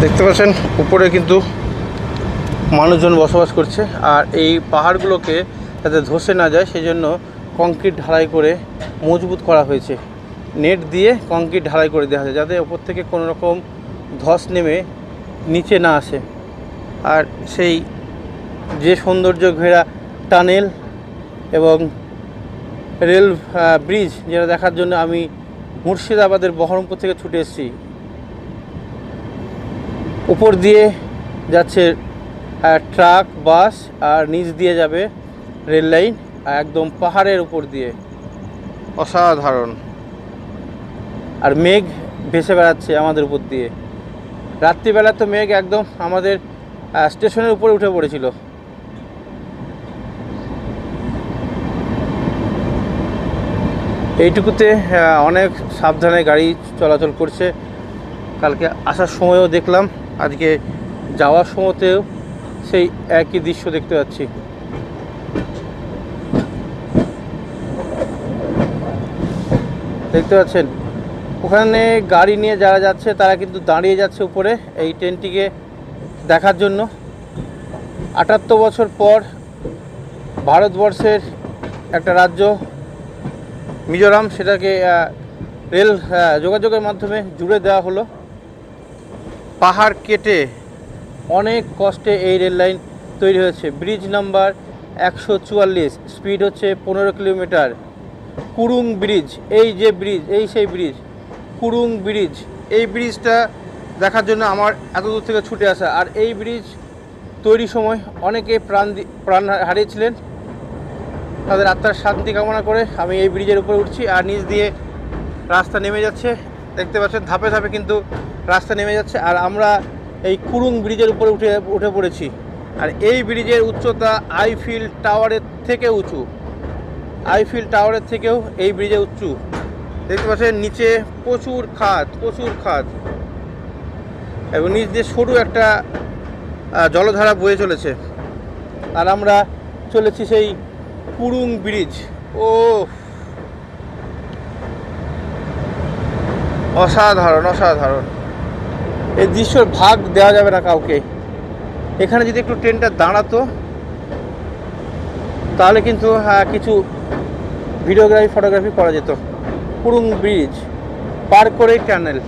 দেখতে পাচ্ছেন উপরে কিন্তু মানুষজন বসবাস করছে। আর এই পাহাড়গুলোকে যাতে ধসে না যায় সেই জন্য কংক্রিট ঢালাই করে মজবুত করা হয়েছে। নেট দিয়ে কংক্রিট ঢালাই করে দেওয়া হয়েছে যাতে ওপর থেকে কোনো রকম ধস নেমে নিচে না আসে। আর সেই যে সৌন্দর্য ঘেরা টানেল এবং রেল ব্রিজ যেটা দেখার জন্য আমি মুর্শিদাবাদের বহরমপুর থেকে ছুটে এসেছি। উপর দিয়ে যাচ্ছে ট্রাক, বাস, আর নিচ দিয়ে যাবে রেল লাইন একদম পাহাড়ের উপর দিয়ে। অসাধারণ। আর মেঘ ভেসে বেড়াচ্ছে আমাদের উপর দিয়ে। রাত্রিবেলা তো মেঘ একদম আমাদের স্টেশনের উপরে উঠে পড়েছিল। এইটুকুতে অনেক সাবধানে গাড়ি চলাচল করছে। কালকে আসার সময়ও দেখলাম, আজকে যাওয়ার সময়তেও সেই একই দৃশ্য দেখতে পাচ্ছি। দেখতে পাচ্ছেন ওখানে গাড়ি নিয়ে যারা যাচ্ছে তারা কিন্তু দাঁড়িয়ে যাচ্ছে উপরে এই ট্রেনটিকে দেখার জন্য। ৭৮ বছর পর ভারতবর্ষের একটা রাজ্য মিজোরাম, সেটাকে রেল যোগাযোগের মাধ্যমে জুড়ে দেওয়া হলো। পাহাড় কেটে অনেক কষ্টে এই রেল লাইন তৈরি হয়েছে। ব্রিজ নাম্বার ১৪৪, স্পিড হচ্ছে ১৫ কিলোমিটার। কুরুং ব্রিজ, এই যে ব্রিজ, এই সেই ব্রিজ কুরুং ব্রিজ। এই ব্রিজটা দেখার জন্য আমার এত দূর থেকে ছুটে আসা। আর এই ব্রিজ তৈরির সময় অনেকে প্রাণ হারিয়েছিলেন। তাদের আত্মার শান্তি কামনা করে আমি এই ব্রিজের উপরে উঠছি। আর নিচ দিয়ে রাস্তা নেমে যাচ্ছে, দেখতে পাচ্ছেন ধাপে ধাপে কিন্তু রাস্তা নেমে যাচ্ছে। আর আমরা এই কুরুং ব্রিজের উপরে উঠে পড়েছি। আর এই ব্রিজের উচ্চতা আইফিল টাওয়ারের থেকে উঁচু। আইফিল টাওয়ারের থেকেও এই ব্রিজে উঁচু। দেখতে পাচ্ছেন নিচে প্রচুর খাদ এবং নিচ দিয়ে সরু একটা জলধারা বয়ে চলেছে। আর আমরা চলেছি সেই কুরুং ব্রিজ। ও অসাধারণ। এই দৃশ্যর ভাগ দেওয়া যাবে না কাউকে। এখানে যদি একটু ট্রেনটা দাঁড়াতো তাহলে কিন্তু কিছু ভিডিওগ্রাফি ফটোগ্রাফি করা যেত। কুরুং ব্রিজ পার করেই টানেল।